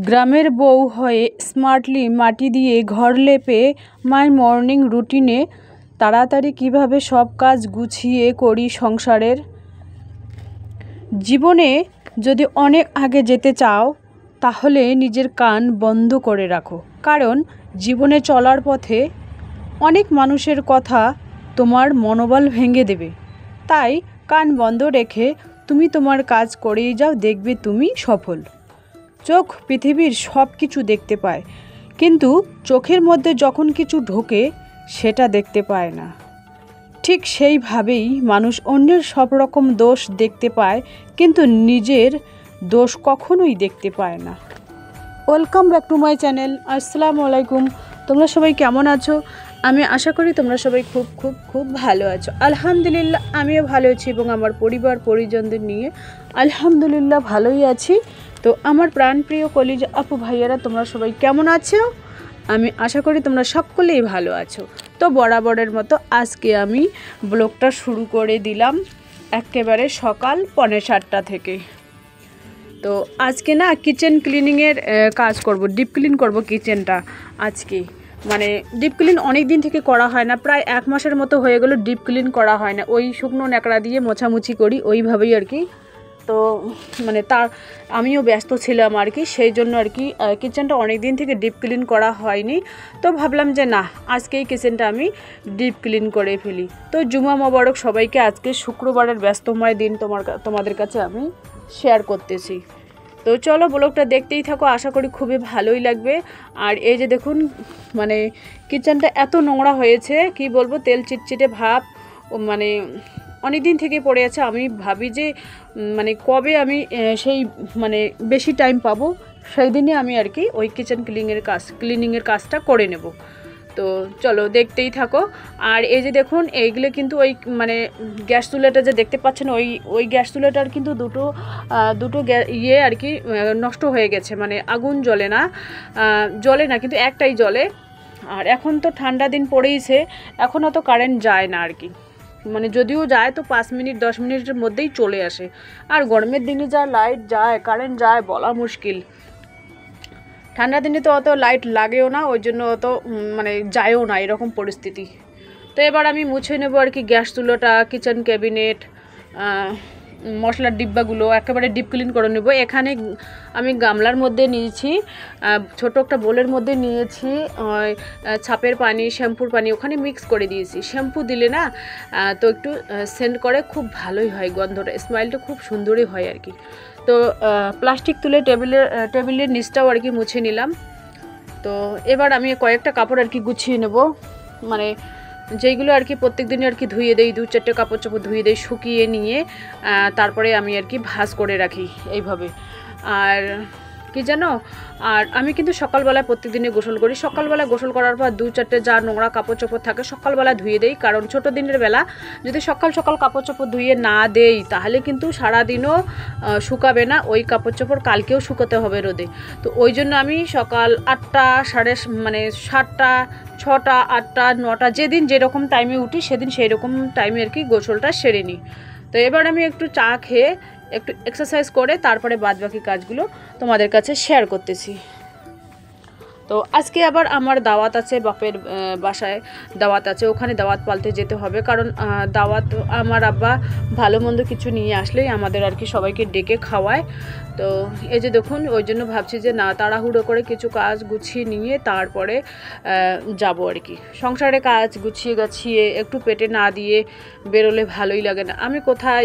গ্রামের বউ হয়ে স্মার্টলি মাটি দিয়ে ঘর লেপে মাই মর্নিং রুটিনে তাড়াতাড়ি কিভাবে সব কাজ গুছিয়ে করি সংসারের। জীবনে যদি অনেক আগে যেতে চাও তাহলে নিজের কান বন্ধ করে রাখো, কারণ জীবনে চলার পথে অনেক মানুষের কথা তোমার মনোবল ভেঙে দেবে। তাই কান বন্ধ রেখে তুমি তোমার কাজ করেই যাও, দেখবে তুমি সফল। চোখ পৃথিবীর সব কিছু দেখতে পায়, কিন্তু চোখের মধ্যে যখন কিছু ঢোকে সেটা দেখতে পায় না। ঠিক সেইভাবেই মানুষ অন্যের সব রকম দোষ দেখতে পায়, কিন্তু নিজের দোষ কখনোই দেখতে পায় না। Welcome back to my channel. আসসালামু আলাইকুম। তোমরা সবাই কেমন আছো? আমি আশা করি তোমরা সবাই খুব খুব খুব ভালো আছো। আলহামদুলিল্লাহ আমিও ভালো আছি এবং আমার পরিবার পরিজনদের নিয়ে আলহামদুলিল্লাহ ভালোই আছি। তো আমার প্রাণপ্রিয় কলিজা আপু ভাইয়ারা, তোমরা সবাই কেমন আছো? আমি আশা করি তোমরা সকলেই ভালো আছো। তো বরাবরের মতো আজকে আমি ব্লগটা শুরু করে দিলাম একেবারে সকাল 7:45 থেকে। তো আজকে না কিচেন ক্লিনিংয়ের কাজ করব, ডিপ ক্লিন করব কিচেনটা আজকে। মানে ডিপ ক্লিন অনেক দিন থেকে করা হয় না, প্রায় 1 মাসের মতো হয়ে গেল ডিপ ক্লিন করা হয় না। ওই শুকনো ন্যাকড়া দিয়ে মোছামুছি করি ওইভাবেই আর কি। তো মানে আমিও ব্যস্ত ছিলাম আর কি, সেই জন্য আর কি কিচেনটা অনেক দিন থেকে ডিপ ক্লিন করা হয়নি। তো ভাবলাম যে না, আজকেই কিচেনটা আমি ডিপ ক্লিন করে ফেলি। তো জুমা মোবারক সবাইকে। আজকে শুক্রবারের ব্যস্তময় দিন তোমাদের কাছে আমি শেয়ার করতেছি। তো চলো ব্লগটা দেখতেই থাকো, আশা করি খুবই ভালোই লাগবে। আর এই যে দেখুন, মানে কিচেনটা এত নোংরা হয়েছে কি বলবো, তেল চিটচিটে ভাব, মানে অনেক দিন থেকে পড়ে আছে। আমি ভাবি যে মানে কবে আমি সেই মানে বেশি টাইম পাবো, সেই দিনই আমি আর কি ওই কিচেন ক্লিনিংয়ের কাজটা করে নেব। তো চলো দেখতেই থাকো। আর এই যে দেখুন, এইগুলো কিন্তু ওই মানে গ্যাস চুলাটা যে দেখতে পাচ্ছেন, ওই গ্যাস চুলাটার কিন্তু দুটো আর কি নষ্ট হয়ে গেছে, মানে আগুন জ্বলে না কিন্তু একটাই জ্বলে। আর এখন তো ঠান্ডা দিন পড়েইছে, এখন অত কারেন্ট যায় না আর কি, মানে যদিও যায় তো 5 মিনিট 10 মিনিটের মধ্যেই চলে আসে। আর গরমের দিনে যা লাইট যায় কারেন্ট যায় বলা মুশকিল। ঠান্ডা দিনে তো অত লাইট লাগেও না, ওই জন্য অত মানে যায়ও না, এরকম পরিস্থিতি। তো এবার আমি মুছে নেব আর কি গ্যাস চুলোটা, কিচেন ক্যাবিনেট, মশলার ডিব্বাগুলো একেবারে ডিপ ক্লিন করে নেব। এখানে আমি গামলার মধ্যে নিয়েছি, ছোট একটা বোলের মধ্যে নিয়েছি ছাপের পানি, শ্যাম্পুর পানি, ওখানে মিক্স করে দিয়েছি। শ্যাম্পু দিলে না তো একটু সেন্ট করে, খুব ভালোই হয়, গন্ধটা স্মেলটা খুব সুন্দরই হয় আর কি। তো প্লাস্টিক তুলে টেবিলের নিচটাও আর কি মুছে নিলাম। তো এবার আমি কয়েকটা কাপড় আর কি গুছিয়ে নেব, মানে যেইগুলো আর কি প্রত্যেক দিনে আর কি ধুয়ে দেই, 2-4টে কাপড় চোপড় ধুয়ে দেই, শুকিয়ে নিয়ে তারপরে আমি আর কি ভাঁজ করে রাখি এইভাবে। আর কি জানো, আর আমি কিন্তু সকালবেলায় প্রত্যেক দিনে গোসল করি। সকালবেলা গোসল করার পর 2-4টে যা নোংরা কাপড় চোপড় থাকে সকালবেলা ধুয়ে দেই, কারণ ছোটো দিনের বেলা যদি সকাল কাপড় চোপড় ধুয়ে না দেই তাহলে কিন্তু সারাদিনও শুকাবে না, ওই কাপড় চোপড় কালকেও শুকোতে হবে রোদে। তো ওই জন্য আমি সকাল 8টা, মানে 7টা, 6টা, 8টা, 9টা, যেদিন যেরকম টাইমে উঠি সেদিন সেই রকম টাইমে আর কি গোসলটা সেরে নিই। তো এবার আমি একটু চা খেয়ে একটু এক্সারসাইজ করে তারপরে বাদবাকি কাজগুলো তোমাদের কাছে শেয়ার করতেছি। তো আজকে আবার আমার দাওয়াত আছে, বাপের বাসায় দাওয়াত আছে, ওখানে দাওয়াত পালতে যেতে হবে, কারণ দাওয়াত আমার আব্বা ভালো মন্দ কিছু নিয়ে আসলেই আমাদের আর কি সবাইকে ডেকে খাওয়ায়। তো এই যে দেখুন, ওই জন্য ভাবছি যে না, তাড়াহুড়ো করে কিছু কাজ গুছিয়ে নিয়ে তারপরে যাব আর কি। সংসারে কাজ গুছিয়ে গাছিয়ে একটু পেটে না দিয়ে বেরোলে ভালোই লাগে না। আমি কোথায়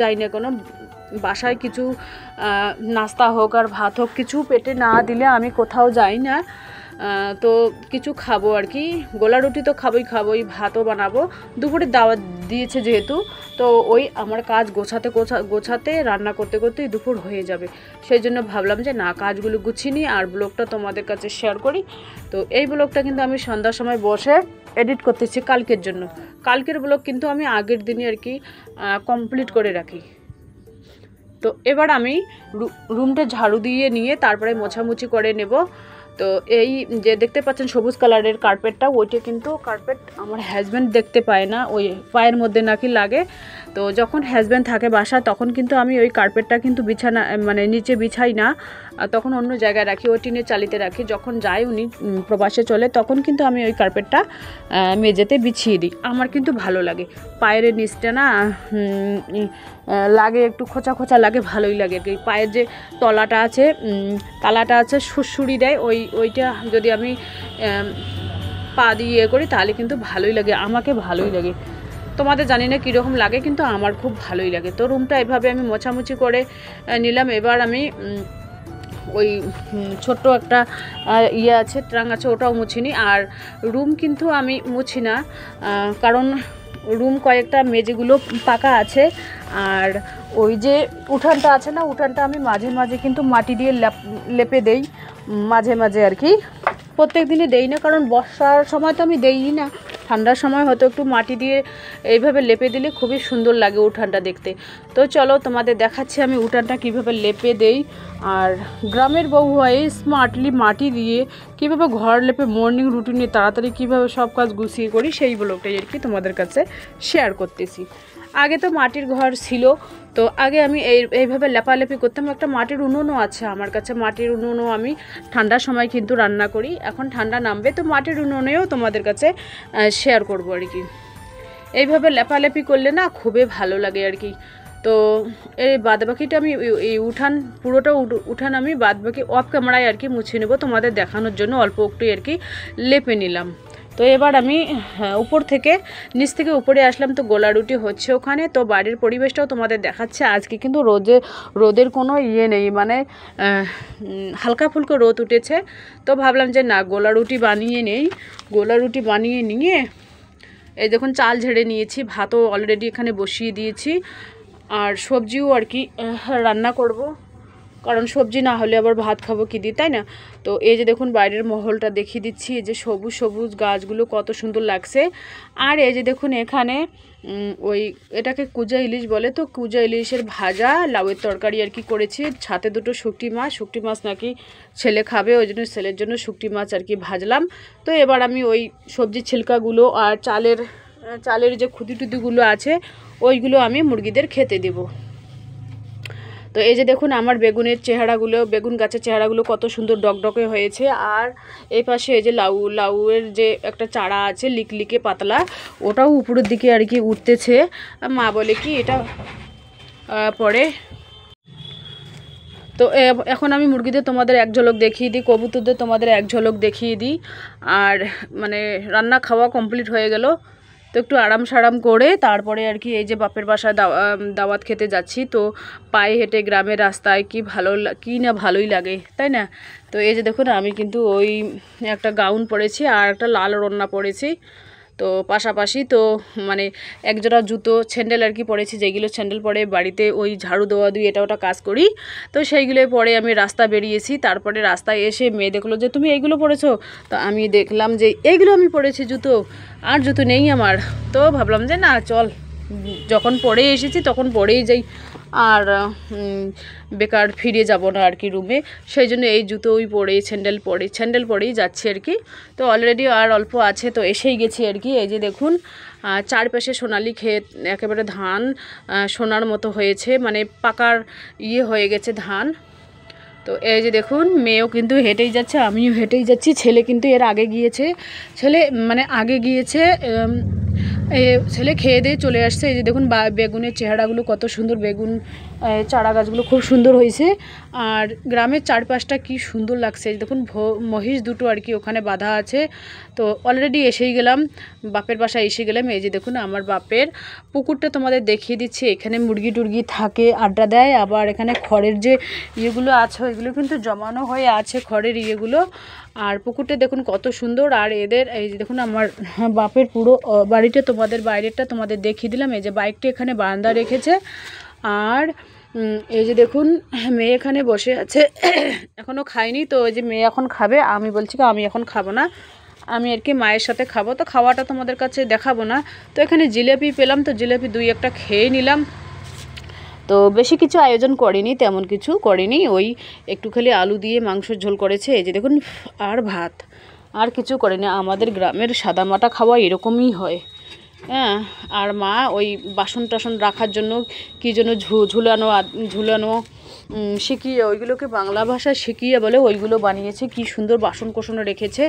যাই না কোনো, বাসায় কিছু নাস্তা হোক আর ভাত হোক, কিছু পেটে না দিলে আমি কোথাও যাই না। তো কিছু খাবো আর কি, গোলা রুটি তো খাবোই, ভাতও বানাবো। দুপুরে দাওয়াত দিয়েছে যেহেতু, তো ওই আমার কাজ গোছাতে রান্না করতে করতেই দুপুর হয়ে যাবে। সেই জন্য ভাবলাম যে না, কাজগুলো গুছিয়ে নিই আর ব্লগটা তোমাদের কাছে শেয়ার করি। তো এই ব্লগটা কিন্তু আমি সন্ধ্যার সময় বসে এডিট করতেছি কালকের জন্য। কালকের ব্লগ কিন্তু আমি আগের দিনই আর কি কমপ্লিট করে রাখি। তো এবার আমি রুমটা ঝাড়ু দিয়ে নিয়ে তারপরে মোছামুছি করে নেব। তো এই যে দেখতে পাচ্ছেন সবুজ কালারের কার্পেটটা, ওইটা কিন্তু কার্পেট আমার হাজব্যান্ড দেখতে পায় না, ওই পায়ের মধ্যে নাকি লাগে। তো যখন হাজব্যান্ড থাকে বাসা তখন কিন্তু আমি ওই কার্পেটটা কিন্তু বিছানা মানে নিচে বিছাই না, তখন অন্য জায়গায় রাখি, ওই টিনের চালিতে রাখি। যখন যায় উনি প্রবাসে চলে তখন কিন্তু আমি ওই কার্পেটটা মেঝেতে বিছিয়ে দিই। আমার কিন্তু ভালো লাগে, পায়ের নিচটা না লাগে একটু খোঁচা খোঁচা লাগে, ভালোই লাগে। পায়ের যে তলাটা আছে তালাটা আছে সুড়সুড়ি দেয়, ওইটা যদি আমি পা দিয়ে করি তাহলে কিন্তু ভালোই লাগে, আমাকে ভালোই লাগে। তোমাদের জানি না কীরকম লাগে, কিন্তু আমার খুব ভালোই লাগে। তো রুমটা এভাবে আমি মোছামুছি করে নিলাম। এবার আমি ওই ছোট্ট একটা আছে ট্রাং আছে, ওটাও মুছিনি। আর রুম কিন্তু আমি মুছি না, কারণ রুম কয়েকটা মেঝেগুলো পাকা আছে। আর ওই যে উঠানটা আছে না, উঠানটা আমি মাঝে মাঝে কিন্তু মাটি দিয়ে লেপে দেই, মাঝে মাঝে আর কি। প্রত্যেক দিনে দেই না, কারণ বর্ষার সময় তো আমি দেই না, ঠান্ডার সময় হয়তো একটু মাটি দিয়ে এইভাবে লেপে দিলে খুবই সুন্দর লাগে উঠানটা দেখতে। তো চলো তোমাদের দেখাচ্ছি আমি উঠানটা কীভাবে লেপে দেই। আর গ্রামের বউ হয়ে স্মার্টলি মাটি দিয়ে কীভাবে ঘর লেপে মর্নিং রুটিনে তাড়াতাড়ি কীভাবে সব কাজ গুছিয়ে করি সেই ব্লগটাই আর কি তোমাদের কাছে শেয়ার করতেছি। আগে তো মাটির ঘর ছিল, তো আগে আমি এইভাবে লেপালেপি করতাম। একটা মাটির উনুনও আছে আমার কাছে, মাটির উনুনও আমি ঠান্ডার সময় কিন্তু রান্না করি। এখন ঠান্ডা নামবে তো মাটির উনুনেও তোমাদের কাছে শেয়ার করবো আর কি। এইভাবে লেপালেপি করলে না খুবই ভালো লাগে আর কি। তো এই বাদবাকিটা আমি এই পুরোটা উঠান আমি বাদবাকি অফ ক্যামেরায় আর কি মুছে নেব, তোমাদের দেখানোর জন্য অল্প একটু আর কি লেপে নিলাম। তো এবার আমি উপর থেকে নিচ থেকে উপরে আসলাম, তো গোলা রুটি হচ্ছে ওখানে। তো বাড়ির পরিবেশটাও তোমাদের দেখাচ্ছে। আজকে কিন্তু রোদের কোনো নেই, মানে হালকা ফুলকা রোদ উঠেছে। তো ভাবলাম যে না, গোলা রুটি বানিয়ে নেই। গোলা রুটি বানিয়ে নিয়ে এই দেখুন চাল ঝেড়ে নিয়েছি, ভাতও অলরেডি এখানে বসিয়ে দিয়েছি। আর সবজিও আর কি রান্না করব, কারণ সবজি না হলে আবার ভাত খাবো কি দিয়ে, তাই না? তো এই যে দেখুন বাইরের মহলটা দেখিয়ে দিচ্ছি, এই যে সবুজ সবুজ গাছগুলো কত সুন্দর লাগছে। আর এই যে দেখুন এখানে ওই এটাকে কুজা ইলিশ বলে, তো কুজা ইলিশের ভাজা লাউয়ের তরকারি আর কি করেছি। সাথে দুটো শুকটি মাছ নাকি ছেলে খাবে, ওই জন্য ছেলের জন্য শুকটি মাছ আর কি ভাজলাম। তো এবার আমি ওই সবজির ছিলকাগুলো আর চালের যে খুদি টুদিগুলো আছে ওইগুলো আমি মুরগিদের খেতে দেবো। তো এই যে দেখুন আমার বেগুন গাছের চেহারাগুলো কত সুন্দর ডকডকে হয়েছে। আর এই পাশে এই যে লাউয়ের যে একটা চারা আছে লিকলিকে পাতলা, ওটাও উপরের দিকে আর কি উঠতেছে। মা বলে কি এটা পরে। তো এখন আমি মুরগিদের তোমাদের এক ঝলক দেখিয়ে দিই, কবুতরদের তোমাদের এক ঝলক দেখিয়ে দিই। আর মানে রান্না খাওয়া কমপ্লিট হয়ে গেল, তো একটু আরাম সারাম করে তারপরে আর কি এই যে বাপের বাসায় দাওয়াত খেতে যাচ্ছি। তো পায়ে হেঁটে গ্রামের রাস্তায় কি না ভালোই লাগে, তাই না? তো এই যে দেখুন আমি কিন্তু ওই একটা গাউন পরেছি আর একটা লাল ওড়না পরেছি, তো পাশাপাশি। তো মানে একজোড়া জুতো স্যান্ডেল আর কি পরেছি, যেগুলো স্যান্ডেল পরে বাড়িতে ওই ঝাড়ু দেওয়া দুই এটা ওটা কাজ করি। তো সেইগুলোই পরে আমি রাস্তা বেরিয়েছি। তারপরে রাস্তায় এসে মেয়ে দেখলো যে তুমি এইগুলো পরেছো, তো আমি দেখলাম যে এইগুলো আমি পরেছি জুতো, আর জুতো নেই আমার। তো ভাবলাম যে না চল, যখন পরেই এসেছি তখন পরেই যাই, আর বেকার ফিরে যাব না আর কি রুমে। সেই জন্য এই জুতোই স্যান্ডেল পরেই যাচ্ছি আর কি। তো অলরেডি আর অল্প আছে, তো এসেই গেছি আর কি। এই যে দেখুন চারপাশে সোনালি ক্ষেত, একেবারে ধান সোনার মতো হয়েছে, মানে পাকার হয়ে গেছে ধান। তো এই যে দেখুন মেয়েও কিন্তু হেঁটেই যাচ্ছে, আমিও হেঁটেই যাচ্ছি। ছেলে কিন্তু এর আগে গিয়েছে, ছেলে খেয়ে দিয়ে চলে আসছে। এই যে দেখুন বেগুনের চেহারাগুলো কত সুন্দর, বেগুন চারা গাছগুলো খুব সুন্দর হয়েছে। আর গ্রামের চারপাশটা কি সুন্দর লাগছে। দেখুন মহিষ দুটো আর কি ওখানে বাঁধা আছে। তো অলরেডি এসেই গেলাম, বাপের বাসায় এসে গেলাম। এই যে দেখুন আমার বাপের পুকুরটা তোমাদের দেখিয়ে দিচ্ছি। এখানে মুরগি টুরগি থাকে, আড্ডা দেয়। আবার এখানে খড়ের যে ইয়েগুলো আছে ওইগুলো কিন্তু জমানো হয়ে আছে, খড়ের ইয়েগুলো। আর পুকুরটা দেখুন কত সুন্দর। আর এদের এই যে দেখুন আমার বাপের পুরো বাড়িটা তোমাদের বাইরেটা তোমাদের দেখিয়ে দিলাম। এই যে বাইকটা এখানে বারান্দা রেখেছে। আর এই যে দেখুন মেয়ে এখানে বসে আছে, এখনও খায়নি। তো ওই যে মেয়ে এখন খাবে, আমি বলছি আমি এখন খাবো না, আমি আর কি মায়ের সাথে খাবো। তো খাওয়াটা তোমাদের কাছে দেখাবো না। তো এখানে জিলেপি পেলাম, তো জিলেপি দুই একটা খেয়ে নিলাম। তো বেশি কিছু আয়োজন করিনি, তেমন কিছু করিনি, ওই একটু খালি আলু দিয়ে মাংসের ঝোল করেছে, এই যে দেখুন, আর ভাত, আর কিছু করেনি। আমাদের গ্রামের সাদামাটা খাওয়া এরকমই হয়। হ্যাঁ, আর মা ওই বাসন টাসন রাখার জন্য কী জন্য ঝুলানো শিখিয়ে, ওইগুলোকে বাংলা ভাষায় শিখিয়ে বলে, ওইগুলো বানিয়েছে। কি সুন্দর বাসন কোসনও রেখেছে,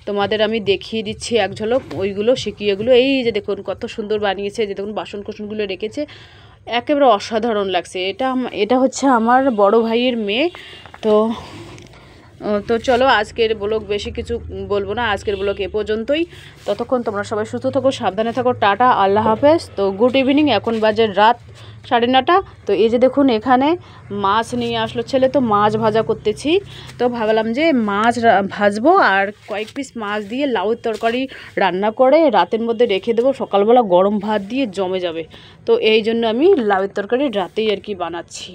তোমাদের আমি দেখিয়ে দিচ্ছি এক ঝলক। ওইগুলো শিখিয়েগুলো এই যে দেখুন কত সুন্দর বানিয়েছে, যে দেখুন বাসন কোসনগুলো রেখেছে, একেবারে অসাধারণ লাগছে। এটা হচ্ছে আমার বড় ভাইয়ের মেয়ে। তো চলো, আজকের ব্লগ বেশি কিছু বলবো না, আজকের ব্লগ এ পর্যন্তই। ততক্ষণ তোমরা সবাই সুস্থ থাকো, সাবধানে থাকো, টাটা, আল্লাহ হাফেজ। তো গুড ইভিনিং, এখন বাজে রাত 9:30। তো এই যে দেখুন এখানে মাছ নিয়ে আসলো ছেলে, তো মাছ ভাজা করতেছি। তো ভাবলাম যে মাছ ভাজবো, আর কয়েক পিস মাছ দিয়ে লাউয়ের তরকারি রান্না করে রাতের মধ্যে রেখে দেবো, সকালবেলা গরম ভাত দিয়ে জমে যাবে। তো এই জন্য আমি লাউয়ের তরকারি রাতেই আর কি বানাচ্ছি।